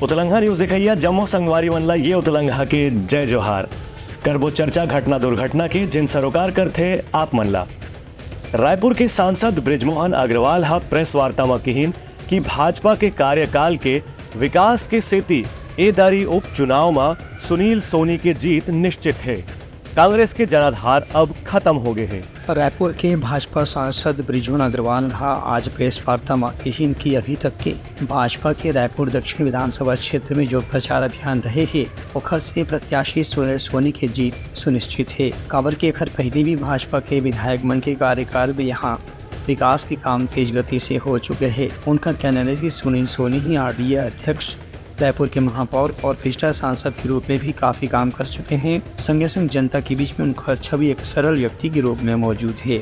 उतलंघा news देखिए जम्मू संगवारी मनला ये उतलंघा के जय जोहार करबो चर्चा घटना दुर्घटना के जिन सरोकार कर थे आप मनला। रायपुर के सांसद बृजमोहन अग्रवाल हा प्रेस वार्ता में कहीन कि भाजपा के कार्यकाल के विकास के सेती एदारी उपचुनाव में सुनील सोनी के जीत निश्चित है। कांग्रेस के जनाधार अब खत्म हो गए हैं। रायपुर के भाजपा सांसद बृजमोहन अग्रवाल हा आज प्रेस वार्ता में कहीन की अभी तक के भाजपा के रायपुर दक्षिण विधानसभा क्षेत्र में जो प्रचार अभियान रहे हैं ओखर से प्रत्याशी सुनील सोनी के जीत सुनिश्चित है। काबर के एखर पहले भी भाजपा के विधायक मन के कार्यकाल में यहाँ विकास के काम तेज गति से हो चुके हैं। उनका कहना है कि सुनील सोनी ही आरडीए अध्यक्ष, रायपुर के महापौर और पिछड़ा सांसद के रूप में भी काफी काम कर चुके हैं। संगे संग जनता के बीच में उनका छवि एक सरल व्यक्ति के रूप में मौजूद है।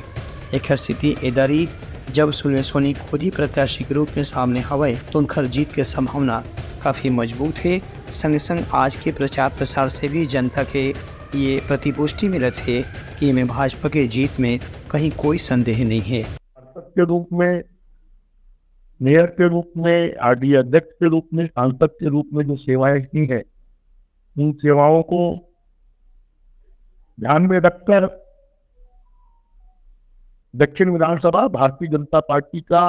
एक स्थिति एदारी जब सुनील सोनी खुद ही प्रत्याशी के रूप में सामने हवाए तो उनका जीत की संभावना काफी मजबूत है। संगे संग आज के प्रचार प्रसार से भी जनता के ये प्रतिपुष्टि मिलत है कि में भाजपा के जीत में कहीं कोई संदेह नहीं है। के रूप में, मेयर के रूप में, आरडीए अध्यक्ष के रूप में, सांसद के रूप में जो सेवाएं की है उन सेवाओं को ध्यान में रखकर दक्षिण विधानसभा भारतीय जनता पार्टी का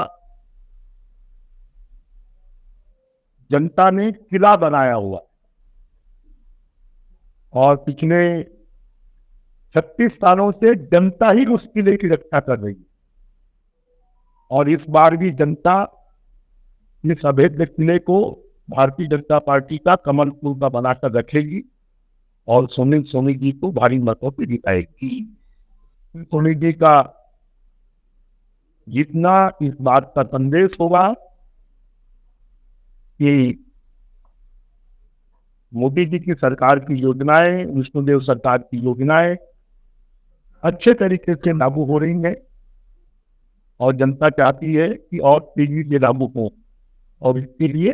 जनता ने किला बनाया हुआ और पिछले 36 सालों से जनता ही उस किले की रक्षा कर रही है और इस बार भी जनता इस अभेद्य किले को भारतीय जनता पार्टी का कमल फूल का बनाकर रखेगी और सुनील सोनी जी को भारी मतों से जिताएगी। सोनी जी का जितना इस बात का संदेश होगा कि मोदी जी की सरकार की योजनाएं, विष्णुदेव सरकार की योजनाएं अच्छे तरीके से लागू हो रही हैं और जनता चाहती है कि और तेजी से लागू हो और इसके लिए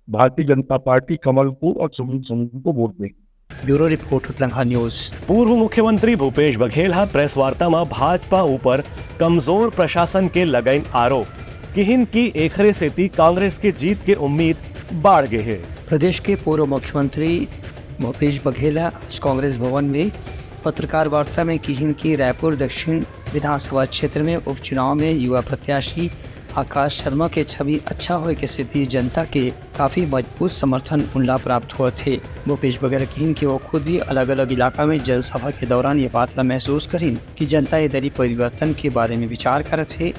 भारतीय जनता पार्टी कमल को और सुनील सोनी को वोट देगी। Bureau report Utalangha news. पूर्व मुख्यमंत्री भूपेश बघेल हा प्रेस वार्ता में भाजपा ऊपर कमजोर प्रशासन के लगाइन आरोप किहिन की एखरे सेती कांग्रेस के जीत के उम्मीद बढ़ गए है। प्रदेश के पूर्व मुख्यमंत्री भूपेश बघेल आज कांग्रेस भवन में पत्रकार वार्ता में किहिन की रायपुर दक्षिण विधानसभा क्षेत्र में उपचुनाव में युवा प्रत्याशी आकाश शर्मा के छवि अच्छा होने के स्थिति जनता के काफी मजबूत समर्थन उनला प्राप्त हुए थे। भूपेश बघेल कहीन कि वो खुद भी अलग अलग इलाका में जनसभा के दौरान ये बात ला महसूस करीन कि जनता ये दरी परिवर्तन के बारे में विचार कर थे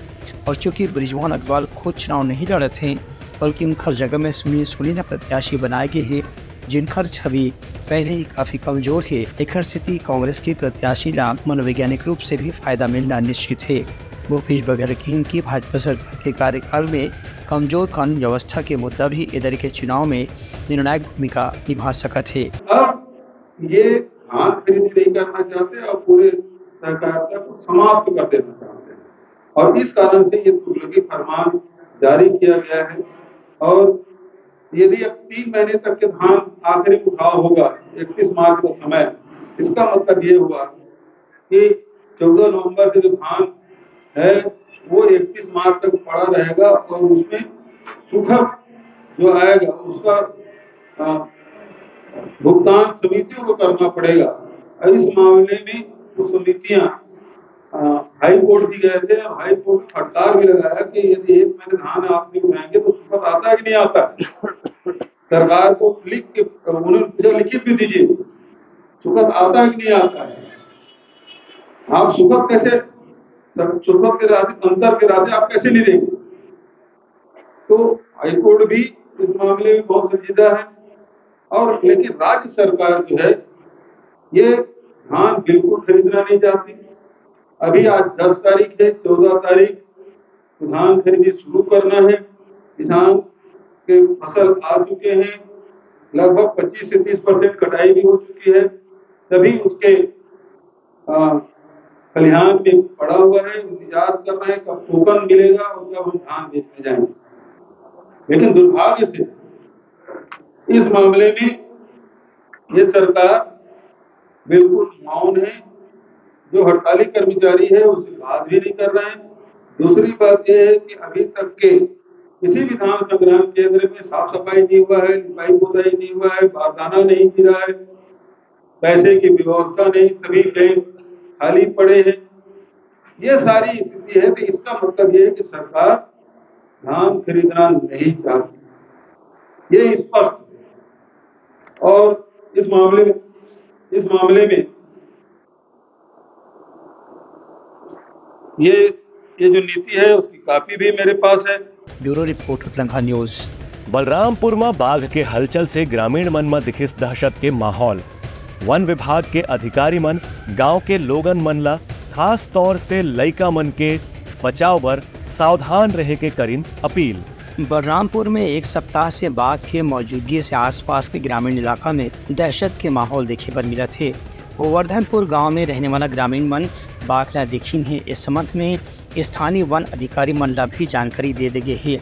और चूँकि बृजमोहन अग्रवाल खुद चुनाव नहीं लड़े थे बल्कि उनखर जगह में सुनील सोनी ने प्रत्याशी बनाए गए है जिनखर छवि पहले ही काफी कमजोर है। एक स्थिति कांग्रेस की प्रत्याशी ला मनोवैज्ञानिक रूप से भी फायदा मिलना निश्चित है। भूपेश बघेल कहीन की भाजपा सरकार के कार्यकाल में कमजोर कानून व्यवस्था के मुद्दा भी इधर के चुनाव में निर्णायक भूमिका निभा सकत है। अब ये हाथ खरीदी नहीं करना चाहते और पूरे सहकारिता को समाप्त कर देना चाहते हैं और इस कारण से ये तुगलकी फरमान जारी किया गया है और यदि अब 3 महीने तक के धान आखिरी उठाव होगा 31 मार्च का समय, इसका मतलब ये हुआ कि 14 नवंबर से जो धान है वो 31 मार्च तक पड़ा रहेगा और उसमें सूखा जो आएगा उसका भुगतान समितियों को करना पड़ेगा। और इस मामले में वो समितियां हाई कोर्ट भी गए थे और हाई कोर्ट ने फटकार भी लगाया कि यदि 1 महीने धान आप नहीं उठाएंगे तो सूखा आता है कि नहीं आता। सरकार को लिख के उन्होंने लिखित भी दीजिए सुखद आता है कि नहीं आता है। आप सुखद कैसे सुखद के राशि अंतर के राशि आप कैसे नहीं देंगे। तो हाईकोर्ट भी इस मामले में बहुत संजीदा है और लेकिन राज्य सरकार जो है ये धान बिल्कुल खरीदना नहीं चाहती। अभी आज 10 तारीख है, 14 तारीख धान खरीदी शुरू करना है। किसान के फसल आ चुके हैं, लगभग 25 से 30% कटाई भी हो चुकी है, तभी उसके खलिहान में पड़ा हुआ है, इंतजार कर रहे हैं कब टोकन मिलेगा और कब हम धान बेचने जाएंगे। लेकिन दुर्भाग्य से इस मामले में ये सरकार बिल्कुल मौन है। जो हड़ताली कर्मचारी है उससे बात भी नहीं कर रहे हैं। दूसरी बात यह है कि अभी तक के किसी भी धाम संग्राम केंद्र में साफ सफाई नहीं हुआ है, लिपाई पोताई नहीं हुआ है, बारदाना नहीं गिरा है, पैसे की व्यवस्था नहीं, सभी बैंक खाली पड़े हैं, ये सारी स्थिति है। तो इसका मतलब ये है कि सरकार धाम खरीदना नहीं चाहती, ये स्पष्ट है। और इस मामले में ये जो नीति है उसकी कॉपी भी मेरे पास है। Bureau report Uttalangha news. Balrampur में बाघ के हलचल से ग्रामीण मन में दिखिस दहशत के माहौल। वन विभाग के अधिकारी मन गांव के लोगन मन ला खास तौर से लइका मन के बचाव बर सावधान रहे के करीन अपील। बलरामपुर में एक सप्ताह से बाघ के मौजूदगी से आसपास के ग्रामीण इलाका में दहशत के माहौल देखे पर मिला थे। गोवर्धनपुर गांव में रहने वाला ग्रामीण मन बाघ ला देखीन है। इस संबंध में स्थानीय वन अधिकारी मन ला भी जानकारी दे दी गई है।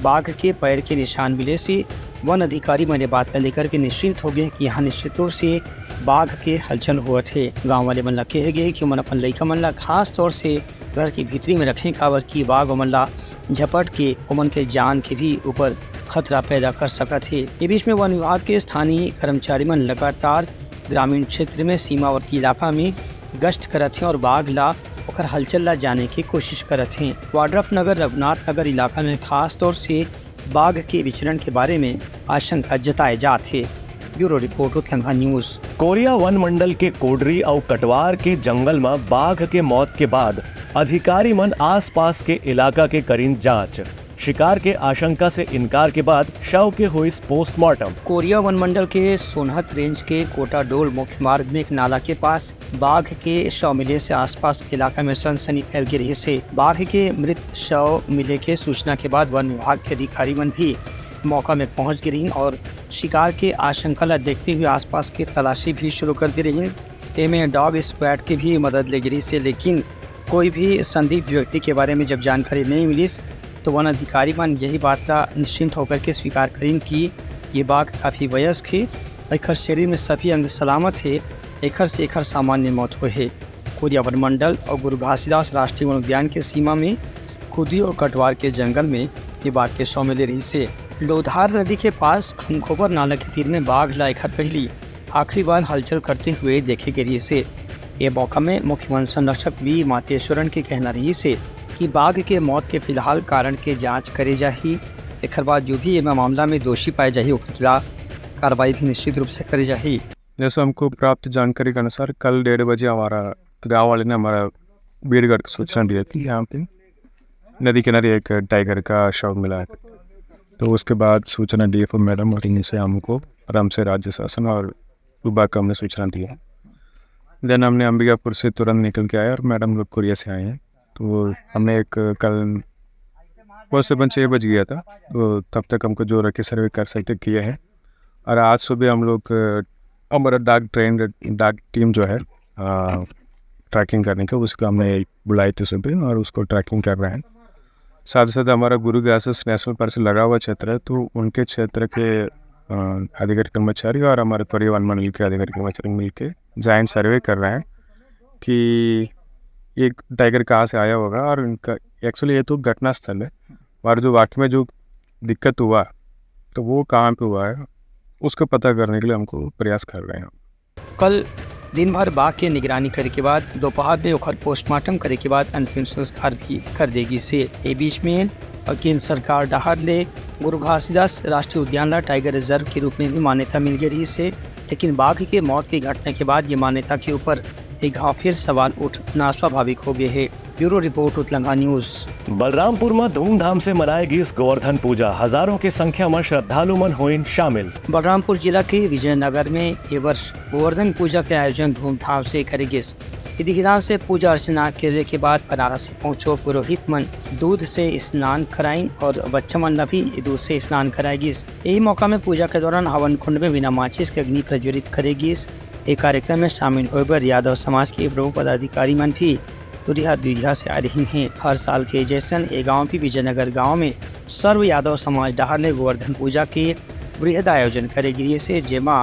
बाघ के पैर के निशान मिले से वन अधिकारी मैंने बात ला लेकर के निश्चिंत हो गए कि यहाँ निश्चित रूप से बाघ के हलचल हुआ थे। गाँव वाले मन ला कहे गए कि मन अपन लइका मन ला खास तौर से घर की भीतरी में रखें, काबर की बाघ मन ला झपट के उमन के जान के भी ऊपर खतरा पैदा कर सका थे। ये बीच में वन विभाग के स्थानीय कर्मचारी मन लगातार ग्रामीण क्षेत्र में सीमावर्ती इलाका में गश्त करत हैं और बाघ ला और हलचल ला जाने की कोशिश करत हैं। वाड्रफ नगर रघुनाथ नगर इलाका में खास तौर से बाघ के विचरण के बारे में आशंका जताए जाते। Bureau report Uttalangha news. Korea वन मंडल के कोडरी और कटवार के जंगल में बाघ के मौत के बाद अधिकारी मन आसपास के इलाका के करीन जांच। शिकार के आशंका से इनकार के बाद शव के हुई पोस्टमार्टम। कोरिया वन मंडल के सोनहत रेंज के कोटाडोल मुख्य मार्ग में एक नाला के पास बाघ के शव मिले से आसपास के इलाका में सनसनी फैल गई से बाघ के मृत शव मिले के सूचना के बाद वन विभाग के अधिकारी मन भी मौका में पहुंच गई रही और शिकार के आशंका ला देखते हुए आसपास की तलाशी भी शुरू कर दी रही। एमे डॉग स्क्वाड की भी मदद ले गई से, लेकिन कोई भी संदिग्ध व्यक्ति के बारे में जब जानकारी नहीं मिली तो वन अधिकारी मन यही बात ला निश्चिंत होकर के स्वीकार करें कि ये बाघ काफ़ी वयस्क है, एक शरीर में सभी अंग सलामत है, एक से एक सामान्य मौत हुई है। कोरिया वन मंडल और गुरु घासीदास राष्ट्रीय वन उद्यान के सीमा में खुदी और कटवार के जंगल में ये बाघ के शव मिले रही से लोधार नदी के पास खनखोबर नाला के तीर में बाघ ला एक पहली आखिरी बार हलचल करते हुए देखे गए से ये मौका में मुख्य वन संरक्षक वी मातेश्वरन के कहना रही से कि बाघ के मौत के फिलहाल कारण के जांच करे जाही। एक बाद जो भी मामला में दोषी पाए जाही उसके खिलाफ कार्रवाई भी निश्चित रूप से करी जाही। जैसे हमको प्राप्त जानकारी के अनुसार कल 1:30 बजे हमारा गाँव वाले ने हमारा बीरगढ़ की सूचना दी थी। यहाँ पे नदी किनारे एक टाइगर का शव मिला है, तो उसके बाद सूचना डीएफओ मैडम और इन्हीं से हमको आराम से राज्य शासन और विभाग को हमने सूचना दी है। देन हमने अंबिकापुर से तुरंत निकल के आए और मैडम लोग कोरिया से आए हैं। तो हमने एक कल बहुत से 6 बज गया था, तो तब तक हमको जो रखे सर्वे कर सकते किए हैं। और आज सुबह हम लोग हमारा डाक टीम जो है ट्रैकिंग करने का, उसको हमने बुलाई थी सुबह और उसको ट्रैकिंग कर रहे हैं। साथ ही साथ हमारा गुरु घासीदास नेशनल पार्क से लगा हुआ क्षेत्र है, तो उनके क्षेत्र के अधिकारी कर्मचारी और हमारे कोरिया वन मंडल के अधिकारी कर्मचारी मिल के जॉइंट सर्वे कर रहे हैं कि एक टाइगर कहाँ से आया होगा और इनका एक्चुअली ये तो घटना स्थल है और जो वाकई में जो दिक्कत हुआ तो वो कहाँ पे हुआ है उसको पता करने के लिए हमको प्रयास कर रहे हैं। कल दिन भर बाघ के निगरानी करे के बाद दोपहर में ओखर पोस्टमार्टम करे के बाद अंतिम संस्कार भी कर देगी से ए बीच में केंद्र सरकार डहार ले गुरु घासीदास राष्ट्रीय उद्यान ला टाइगर रिजर्व के रूप में भी मान्यता मिल गई रही से, लेकिन बाघ के मौत की घटना के बाद ये मान्यता के ऊपर एक फिर सवाल उठना स्वाभाविक हो गए है। Bureau report Uttalangha news. Balrampur में धूमधाम से मनाएगी इस गोवर्धन पूजा। हजारों की संख्या में श्रद्धालु मन हुए शामिल। बलरामपुर जिला के विजयनगर में ये वर्ष गोवर्धन पूजा के आयोजन धूमधाम से करेगी। विधि विधान से पूजा अर्चना करने के बाद बनारस से पहुँचो पुरोहित मन दूध से स्नान कराई और बच्चा मन भी दूध से स्नान कराएगी। यही मौका में पूजा के दौरान हवन कुंड में बिना माचिस के अग्नि प्रज्वलित करेगी। एक कार्यक्रम में शामिल होकर यादव समाज के प्रमुख पदाधिकारी मन भी दूरिया से आ रही हैं। हर साल के जैसन ये गाँव भी विजयनगर गाँव में सर्व यादव समाज डहार ने गोवर्धन पूजा के वृहद आयोजन करेगी से जेमा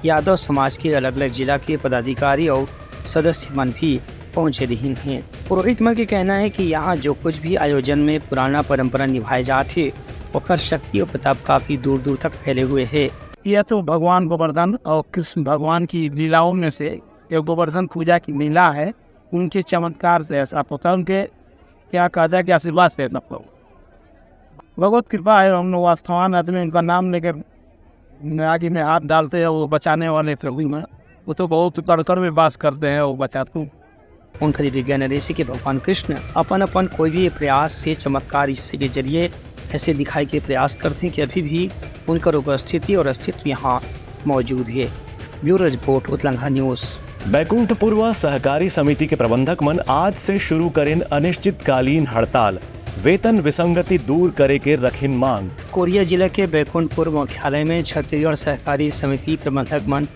यादव समाज के अलग अलग जिला के पदाधिकारी और सदस्य मन भी पहुँचे रही हैं। पुरोहित मन के कहना है कि यहाँ जो कुछ भी आयोजन में पुराना परंपरा निभाए जाते और शक्ति और प्रताप काफी दूर दूर तक फैले हुए है। यह तो भगवान गोवर्धन और कृष्ण भगवान की लीलाओं में से एक गोवर्धन पूजा की लीला है। उनके चमत्कार से ऐसा होता है, उनके क्या कहता है कि आशीर्वाद से मतलब भगवत कृपा है। हम लोग वास्तवान आदमी उनका नाम लेकर आगे में हाथ डालते हैं, वो बचाने वाले प्रभु में वो तो बहुत कड़कड़ में वास करते हैं, वो बचाते हैं। उनका विज्ञान ऋषि के भगवान कृष्ण अपन कोई भी प्रयास से चमत्कार इसके जरिए ऐसे दिखाई के प्रयास करते हैं कि अभी भी उनका उपस्थिति और अस्तित्व यहाँ मौजूद है। Bureau report Utalangha news. Baikunthpurwa सहकारी समिति के प्रबंधक मन आज से शुरू करें अनिश्चितकालीन हड़ताल, वेतन विसंगति दूर करे के रखिन मांग। कोरिया जिला के बैकुंठपुर मुख्यालय में छत्तीसगढ़ सहकारी समिति प्रबंधक मन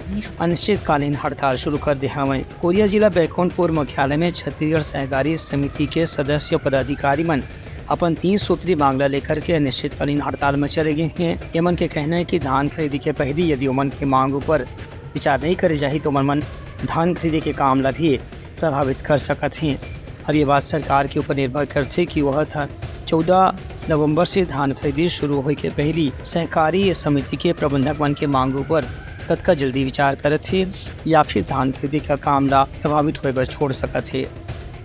अनिश्चितकालीन हड़ताल शुरू कर दिया है। कोरिया जिला बैकुंठपुर मुख्यालय में छत्तीसगढ़ सहकारी समिति के सदस्य पदाधिकारी मन अपन 3 सूत्री मांगला लेकर के अनिश्चितकालीन हड़ताल में चले गए हैं। यमन के कहना है कि धान खरीदी के पहले यदि उमन की मांग पर विचार नहीं करे जाए तो मन धान खरीदी के काम ला भी प्रभावित कर सकते हैं। अब ये बात सरकार के ऊपर निर्भर करते कि वह था 14 नवंबर से धान खरीदी शुरू हो के पहली सहकारी समिति के प्रबंधक मन के मांगों पर तत्काल जल्दी विचार करते या फिर धान खरीदी का काम ला प्रभावित होए बर छोड़ सकते।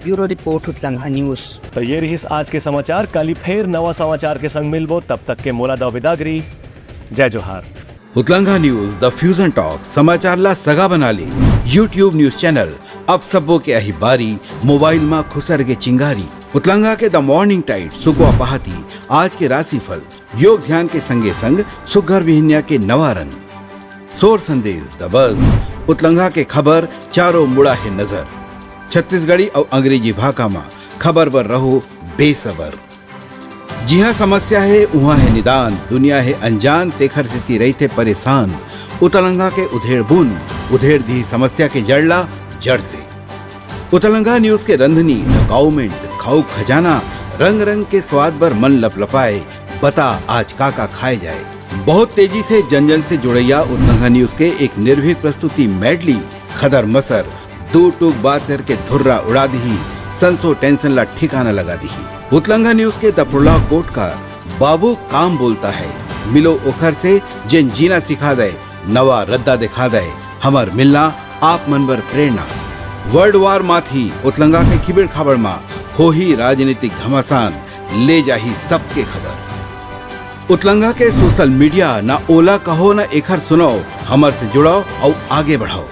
Bureau report Utalangha news. तो ये रही आज के समाचार। कल फिर नवा समाचार के संग मिलबो, तब तक के मोला दा विदागरी। जय जोहार। उतलंघा न्यूज द फ्यूजन टॉक समाचार ला सगा बना ली। यूट्यूब न्यूज चैनल अब सबो के अही बारी मोबाइल में खुसर के चिंगारी। उतलंघा के द मॉर्निंग टाइड सुगवा पहाती आज के राशिफल योग ध्यान के संगे संग सुघर विहिन्या के नवा रंग सोर संदेश द बज। उतलंघा के खबर चारों मुड़ा है नजर। छत्तीसगढ़ी और अंग्रेजी भाषा में खबर पर रहो बेसबर। जी हाँ, समस्या है वहाँ है निदान। दुनिया है अनजान तेखर से रहते परेशान। उतलंघा के उधेड़ बुन उधेड़ दी समस्या के जड़ला जड़ से। उतलंघा न्यूज के रंधनी द गवर्नमेंट खाऊ खजाना रंग रंग के स्वाद पर मन लपलपाए। बता आज का खाए जाए। बहुत तेजी से जन जन से जुड़ैया उतलंघा न्यूज के एक निर्भीक प्रस्तुति मेडली खदर मसर दो टूक बात करके धुर्रा उड़ा दी। संसो टेंशन ला ठिकाना लगा दी। उतलंघा न्यूज के दपुरला कोट का बाबू काम बोलता है। मिलो ओखर से जिन जीना सिखा दे नवा रद्दा दिखा दे। हमर मिलना आप मनबर प्रेरणा। वर्ल्ड वार माथी उतलंघा के खिबड़ खबर मा हो ही राजनीतिक घमासान ले जाही सबके खबर। उतलंघा के सोशल मीडिया ना ओला कहो ना एखर सुनाओ। हमर से जुड़ाओ और आगे बढ़ाओ।